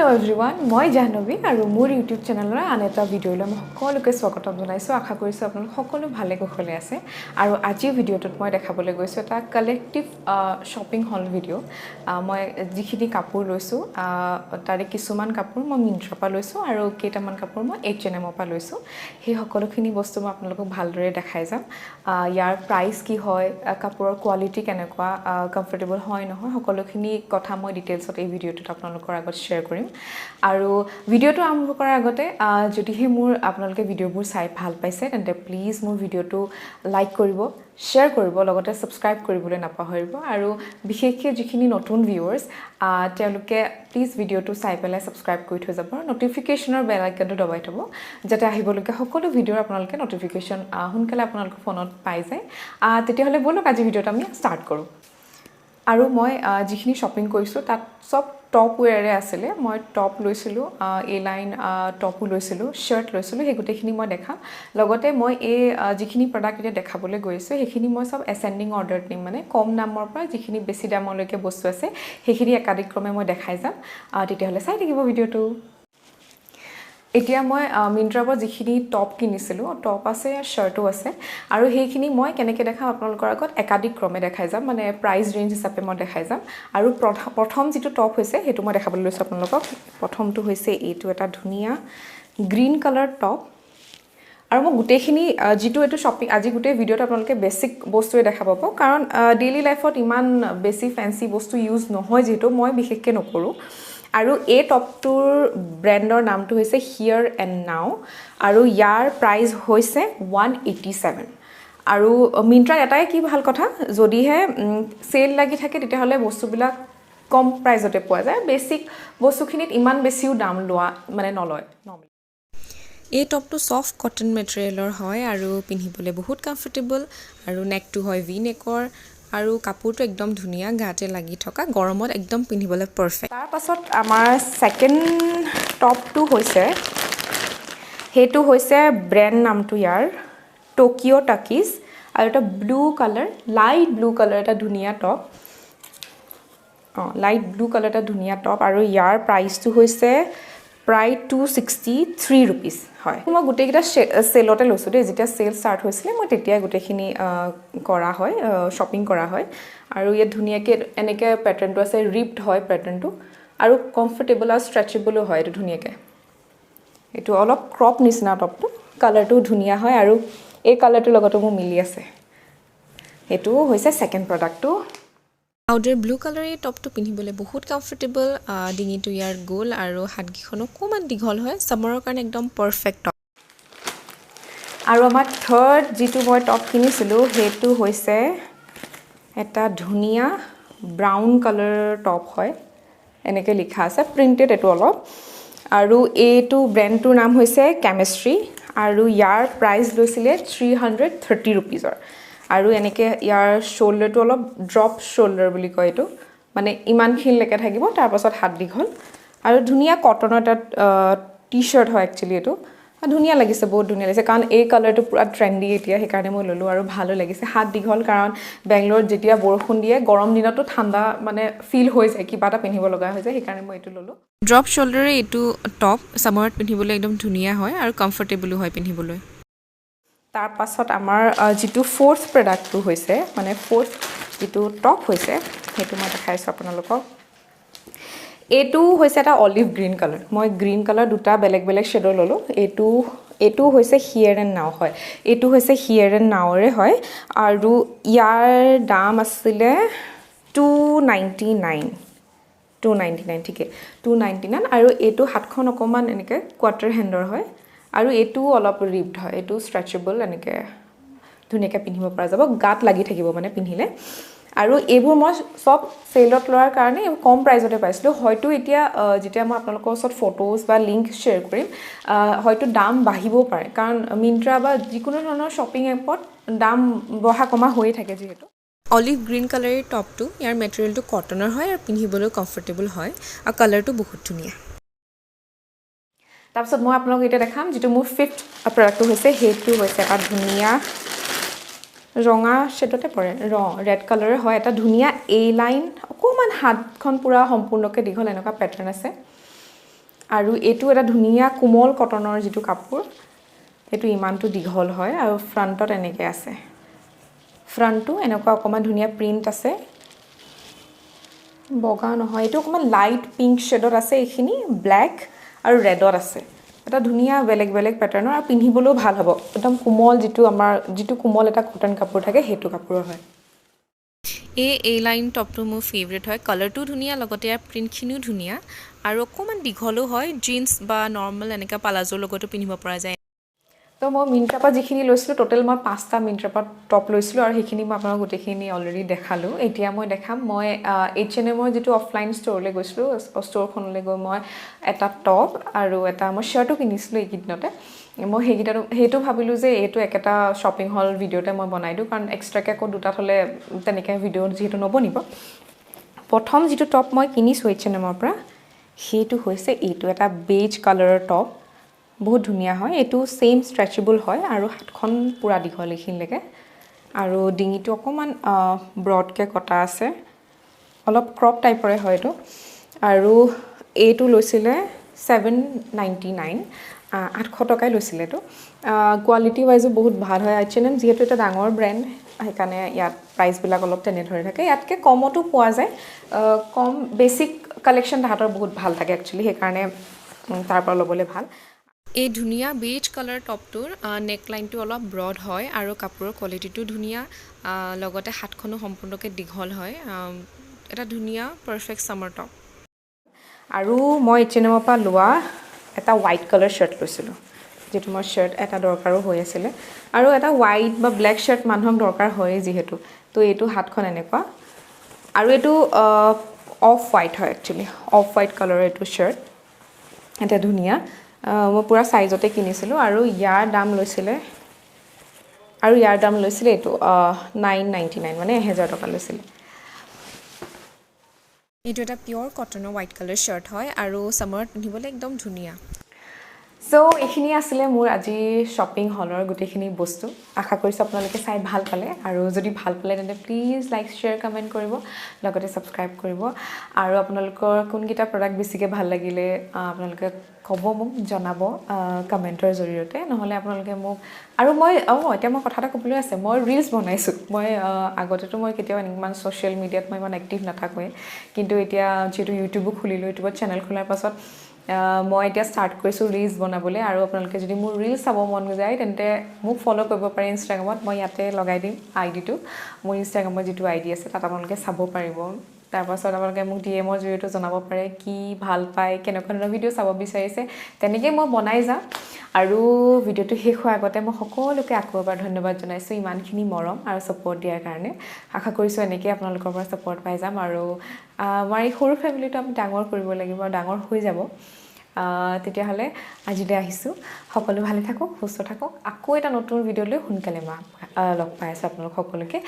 Hello everyone, মই জাহ্নবী আৰু মোৰ YouTube চেনেলৰ আন এটা ভিডিঅ'লৈ মই সকলোকে স্বাগতম জনাইছো আশা কৰিছো আপোনালোক সকলো ভালে কুশলে আছে আৰু আজি ভিডিঅ'টোত মই দেখাবলৈ গৈছো এটা কালেক্টিভ শপিং হল ভিডিঅ' মই যিখিনি কাপোৰ লৈছো তাৰে কিছুমান কাপোৰ মই Myntra পৰা লৈছো আৰু কেইটামান কাপোৰ মই H&M পৰা লৈছো সেই সকলোখিনি বস্তু মই আপোনালোকক ভালদৰে দেখাই যাম ইয়াৰ প্ৰাইস কি হয় কাপোৰৰ কোৱালিটি কেনেকুৱা কমফৰ্টেবল হয় নহয় সকলোখিনি কথা মই ডিটেইলছত এই ভিডিঅ'টোত আপোনালোকৰ আগত শেয়াৰ কৰিম আৰু ভিডিঅ'টো আৰম্ভ কৰাৰ আগতে যদিহে মোৰ আপোনালোকে ভিডিঅ'বোৰ চাই ভাল পাইছে তেন্তে প্লিজ মোৰ ভিডিঅ'টো লাইক কৰিব শেয়াৰ কৰিব লগতে সাবস্ক্ৰাইব কৰিবলৈ নাপাহৰিব আৰু বিশেষকৈ যিখিনি নতুন ভিউৱাৰ্ছ তেওঁলোকে প্লিজ ভিডিঅ'টো চাই পেলাই সাবস্ক্ৰাইব কৰি থৈ যাব নটিফিকেশনৰ বেল আইকনটো দবাই থব যাতে আহিবলগীয়া সকলো ভিডিঅ'ৰ আপোনালোকে নটিফিকেশন সোনকালে আপোনালোকৰ ফোনত পাই যায় তেতিয়াহ'লে বলক আজি ভিডিঅ'টো আমি ষ্টাৰ্ট কৰোঁ আৰু মই যিখিনি শ্বপিং কৰিছো তাত সব টপ ওয়্যাৰে আছিলে মই টপ লৈছিলো এ লাইন টপো লৈছিলো শাৰ্ট লৈছিলো হে গুটেখিনি মই দেখাম লগতে মই এই যিখিনি প্ৰডাক্ট এতিয়া দেখাবলৈ গৈছো হেখিনি মই সব এসেন্ডিং অৰ্ডাৰত নিম মানে কম দামৰ পৰা যিখিনি বেছি দামলৈকে বস্তু আছে হেখিনি একাধিক্ৰমে মই দেখাই যাম তেতিয়াহ'লে চাই থাকিব ভিডিঅ'টো এতিয়া মই Myntra পৰা যিখিনি টপ কিনিছিলো টপ আছে শাৰ্টও আছে আৰু হেখিনি মই কেনেকৈ দেখাম আপোনালোকৰ আগত একাধিক ক্ৰমে দেখাই যাম মানে প্ৰাইস ৰেঞ্জ হিচাপে মই দেখাই যাম আৰু প্ৰথম যেটো টপ হৈছে হেতু মই দেখাবলৈ লৈছো আপোনালোকক প্ৰথমটো হৈছে এইটো এটা ধুনিয়া গ্ৰীন কালাৰ টপ আৰু মই গুটেখিনি যেটো এটো শ্বপিং আজি গুটে ভিডিঅ'ত আপোনালোকে বেসিক বস্তুৱে দেখা পাব কাৰণ ডেইলি লাইফত ইমান বেছি ফ্যান্সি বস্তু ইউজ নহয় যেটো মই বিশেষকৈ নকৰো আৰু এই টপটোৰ ব্ৰ্যান্ডৰ নামটো হৈছে হিয়াৰ এণ্ড নাও আৰু ইয়াৰ প্ৰাইস হৈছে 187 আৰু Myntra এটাই কি ভাল কথা যদিহে সেল লাগি থাকে তেতিয়াহলে বস্তুবিলাক কম প্ৰাইসতে পোৱা যায় বেসিক বস্তুখিনিত ইমান বেছিও দাম লোৱা মানে নলয় নৰ্মালি এই টপটো সফট কটন মেটেৰিয়েলৰ হয় আৰু পিন্ধিবলৈ বহুত কমফৰ্টেবল আৰু নেকটো হয় ভি নেকৰ আৰু কাপোৰটো একদম ধুনিয়া গাতে লাগি থকা গৰমত একদম পিন্ধিবলৈ পাৰফেক্ট তাৰ পাছত আমাৰ সেকেন্ড টপটো হৈছে হেতু হৈছে ব্ৰ্যান্ড নামটো ইয়াৰ টকিঅ টাকিজ আৰু এটা blue colour light blue colour এটা ধুনিয়া টপ লাইট ব্লু কালাৰ এটা ধুনিয়া টপ আৰু ইয়াৰ প্ৰাইসটো হৈছে প্ৰায় 263 rupees হয় মই গুটেকিটা সেলতে লৈছো দে যেতিয়া সেল স্টাৰ্ট হৈছিলে মই তেতিয়া গুটেখিনি কৰা হয় শপিং কৰা হয় আৰু ইয়া ধুনিয়াকে এনেকে প্যাটাৰ্নটো আছে ৰিপড হয় প্যাটাৰ্নটো আৰু কমফৰ্টেবল আৰু ষ্ট্ৰেচেবল হয় এটো ধুনিয়াকে এটো অলপ ক্ৰপ নিচিনা টপটো কালাৰটো ধুনিয়া হয় আৰু এই কালাৰটো লগতো মোৰ মিলি আছে এটো হৈছে সেকেন্ড প্ৰডাক্টটো আউটাৰ ব্লু কালাৰ এই টপটো পিন্ধিবলৈ বহুত কমফৰ্টেবল ডিঙিটো ইয়াৰ গোল আৰু হাতগিখন অকমান দীঘল হয় সামাৰৰ কাৰণে একদম পাৰফেক্ট টপ আৰু আমাৰ থাৰ্ড যেটো মই টপ কিনিছিলো হেতু হৈছে এটা ধুনিয়া ব্ৰাউন কালাৰ টপ হয় এনেকে লিখা আছে প্ৰিন্টেড এটো অলপ আৰু এইটো ব্ৰ্যান্ডটোৰ নাম হৈছে কেমিষ্ট্ৰি আৰু ইয়াৰ প্ৰাইস লৈছিলে 330 rupeesৰ আৰু এনেকে ইয়াৰ শোল্ডাৰটো অলপ ড্ৰপ শোল্ডাৰ বুলি কয় এটো মানে ইমানখিন লেকে থাকিব তাৰ পাছত হাত দীঘল আৰু ধুনিয়া কটনৰ এটা টি-শাৰ্ট হয় একচুয়ালি এটো ধুনিয়া লাগিছে বহুত ধুনিয়া লাগিছে কাৰণ এই কালাৰটো পুৰা ট্ৰেন্ডি এতিয়া সেই কাৰণে মই ললো আৰু ভালো লাগিছে হাত দীঘল কাৰণ বেংগলোৰত যেতিয়া বৰষুণ দিয়ে গৰম দিনতো ঠাণ্ডা মানে ফিল হৈ যায় কিবা এটা পিন্ধিব লগা হৈ যায় সেই কাৰণে মই এটো ললো ড্ৰপ শোল্ডাৰে এটো টপ সামাৰত পিন্ধিবলৈ একদম ধুনিয়া হয় আৰু কমফৰ্টেবল হয় পিন্ধিবলৈ তাৰ পাছত আমাৰ যেটো ফোৰ্থ প্ৰডাক্টটো হৈছে মানে ফোৰ্থ যেটো টপ হৈছে হেতু মই দেখাইছো আপোনালোকক এটো হৈছে এটা অলিভ গ্ৰীন কালাৰ মই গ্ৰীন কালাৰ দুটা বেলেগ বেলেগ শেডৰ ললো এটো হৈছে হিয়াৰ এণ্ড নাও হয় এটো হৈছে হিয়াৰ এণ্ড নাওৰে হয় আৰু ইয়াৰ দাম আছিল 299 ঠিকে 299 আৰু এটো হাতখন অকমান এনেকে কোৱাৰ্টাৰ হেণ্ডৰ হয় আৰু এটো অলপ ৰিপড হয় এটো ষ্ট্ৰেচেবল এনেকে ধুনিয়াকে পিন্ধিব পৰা যাব গাত লাগি থাকিব মানে পিন্ধিলে আৰু এইবোৰ মই সব সেলত লোৱাৰ কাৰণে কম প্ৰাইসতে পাইছিলো হয়তো এতিয়া যেতিয়া মই আপোনালোকৰ ওচৰত ফটোজ বা লিংক শেয়াৰ কৰিম হয়তো দাম বাঢ়িব পাৰে কাৰণ Myntra বা যিকোনো ধৰণৰ শপিং এপত দাম বঢ়া কমা হৈ থাকে যেহেতু অলিভ গ্ৰীন কালাৰৰ টপটো ইয়াৰ মেটেৰিয়েলটো কটনৰ হয় আৰু পিন্ধিবলৈ কমফৰ্টেবল হয় আৰু কালাৰটো বহুত ধুনিয়া তাৰপিছত মই আপোনালোকক এটা দেখাম যেটো মোৰ ফিফথ প্ৰডাক্টটো হৈছে হেতু হৈছে এটা ধুনিয়া ৰঙা শেডতে পৰে ৰেড কালাৰৰ হয় এটা ধুনিয়া এ লাইন অকমান হাতখন পুৰা সম্পূৰ্ণকে দীঘল এনেকা প্যাটাৰ্ন আছে আৰু এইটো এটা ধুনীয়া কোমল কটনৰ যিটো কাপোৰ এইটো ইমানটো দীঘল হয় আৰু ফ্ৰণ্টত এনেকৈ আছে ফ্ৰণ্টটো এনেকুৱা অকণমান ধুনীয়া প্ৰিণ্ট আছে বগা নহয় এইটো অকণমান লাইট পিংক শ্বেডত আছে এইখিনি ব্লেক আৰু ৰেডত আছে এটা ধুনীয়া বেলেগ বেলেগ পেটাৰ্ণৰ আৰু পিন্ধিবলৈও ভাল হ'ব একদম কোমল যিটো কোমল এটা কটন কাপোৰ থাকে সেইটো কাপোৰৰ হয় এই লাইন টপটো মোৰ ফেভৰেট হয় কালাৰটো ধুনীয়া লগতে ইয়াৰ প্ৰিণ্টখিনিও ধুনীয়া আৰু অকণমান দীঘলো হয় জিন্স বা নৰ্মেল এনেকুৱা পালাজোৰ লগতো পিন্ধিব পৰা যায় তো মই মিন্ত্ৰাৰ পৰা যিখিনি লৈছিলোঁ টোটেল মই 5টা মিন্ত্ৰাৰ পৰা টপ লৈছিলোঁ আৰু সেইখিনি মই আপোনাক গোটেইখিনি অলৰেডি দেখালোঁ এতিয়া মই দেখাম মই H&Mৰ যিটো অফলাইন ষ্ট'ৰলৈ গৈছিলোঁ ষ্ট'ৰখনলৈ গৈ মই এটা টপ আৰু এটা মই শ্বাৰ্টো কিনিছিলোঁ এইকেইদিনতে মই সেইটো ভাবিলোঁ যে এইটো একেটা শ্বপিং হল ভিডিঅ'তে মই বনাই দিওঁ কাৰণ এক্সট্ৰাকৈ আকৌ দুটা হ'লে তেনেকৈ ভিডিঅ' যিহেতু নবনিব প্ৰথম যিটো টপ মই কিনিছোঁ H&Mৰ পৰা সেইটো হৈছে এইটো এটা বেজ কালাৰৰ টপ বহুত ধুনীয়া হয় এইটো সেম ষ্ট্ৰেচেবল হয় আৰু হাতখন পুৰা দীঘল এইখিনিলৈকে আৰু ডিঙিটো অকণমান ব্ৰডকৈ কটা আছে অলপ ক্ৰপ টাইপৰে হয় এইটো আৰু এইটো লৈছিলে 799 800 টকাই লৈছিলে এইটো কোৱালিটি ৱাইজো বহুত ভাল হয় H&M যিহেতু এটা ডাঙৰ ব্ৰেণ্ড সেইকাৰণে ইয়াত প্ৰাইচবিলাক অলপ তেনেধৰণে থাকে ইয়াতকৈ কমতো পোৱা যায় কম বেছিক কালেকশ্যন তাহাঁতৰ বহুত ভাল থাকে একচুৱেলি সেইকাৰণে তাৰ পৰা ল'বলৈ ভাল এই ধুনীয়া বেজ কালাৰ টপটোৰ নেকলাইনটো অলপ ব্ৰড হয় আৰু কাপোৰৰ কোৱালিটিটো ধুনীয়া লগতে হাতখনো সম্পূৰ্ণকৈ দীঘল হয় এটা ধুনীয়া পাৰফেক্ট সামাৰ টপ আৰু মই H&Mৰ পৰা লোৱা এটা হোৱাইট কালাৰ শ্বাৰ্ট লৈছিলোঁ যিটো মই শ্বাৰ্ট এটা দৰকাৰো হৈ আছিলে আৰু এটা হোৱাইট বা ব্লেক শ্বাৰ্ট মানুহক দৰকাৰ হয়েই যিহেতু তো এইটো হাতখন এনেকুৱা আৰু এইটো অফ হোৱাইট হয় একচুৱেলি অফ হোৱাইট কালাৰৰ এইটো শ্বাৰ্ট এটা ধুনীয়া মই পুৰা সাইজতে কিনিছিলোঁ আৰু ইয়াৰ দাম লৈছিলে এইটো 999 মানে 1000 টকা লৈছিলে এইটো এটা পিয়ৰ কটনৰ হোৱাইট কালাৰ শ্বাৰ্ট হয় আৰু সামাৰত পিন্ধিবলৈ একদম ধুনীয়া সো এইখিনি আছিলে মোৰ আজি শ্বপিং হলৰ গোটেইখিনি বস্তু আশা কৰিছোঁ আপোনালোকে চাই ভাল পালে আৰু যদি ভাল পালে তেন্তে প্লিজ লাইক শ্বেয়াৰ কমেণ্ট কৰিব লগতে ছাবস্ক্ৰাইব কৰিব আৰু আপোনালোকৰ কোনকেইটা প্ৰডাক্ট বেছিকৈ ভাল লাগিলে আপোনালোকে ক'ব মোক জনাব কমেণ্টৰ জৰিয়তে নহ'লে আপোনালোকে মোক আৰু মই এতিয়া মই কথা এটা ক'বলৈ আছে মই ৰিলছ বনাইছোঁ মই আগতেতো মই কেতিয়াও ইমান ছ'চিয়েল মিডিয়াত মই ইমান এক্টিভ নাথাকোঁৱেই কিন্তু এতিয়া যিহেতু ইউটিউবো খুলিলোঁ ইউটিউবত চেনেল খোলাৰ পাছত মই এতিয়া ষ্টাৰ্ট কৰিছোঁ ৰিলছ বনাবলৈ আৰু আপোনালোকে যদি মোৰ ৰিলছ চাব মন যায় তেন্তে মোক ফ'ল' কৰিব পাৰে ইনষ্টাগ্ৰামত মই ইয়াতে লগাই দিম আইডিটো মোৰ ইনষ্টাগ্ৰামৰ যিটো আইডি আছে তাত আপোনালোকে চাব পাৰিব তাৰপাছত আপোনালোকে মোক DMৰ জৰিয়তে জনাব পাৰে কি ভাল পায় কেনেকুৱা ধৰণৰ ভিডিঅ' চাব বিচাৰিছে তেনেকৈ মই বনাই যাম আৰু ভিডিঅ'টো শেষ হোৱাৰ আগতে মই সকলোকে আকৌ এবাৰ ধন্যবাদ জনাইছোঁ ইমানখিনি মৰম আৰু ছাপোৰ্ট দিয়াৰ কাৰণে আশা কৰিছোঁ এনেকৈ আপোনালোকৰ পৰা ছাপোৰ্ট পাই যাম আৰু আমাৰ এই সৰু ফেমিলিটো আমি ডাঙৰ কৰিব লাগিব আৰু ডাঙৰ হৈ যাব তেতিয়াহ'লে আজিলৈ আহিছোঁ সকলো ভালে থাকক সুস্থ থাকক আকৌ এটা নতুন ভিডিঅ'লৈ সোনকালে লগ পাই আছোঁ আপোনালোক সকলোকে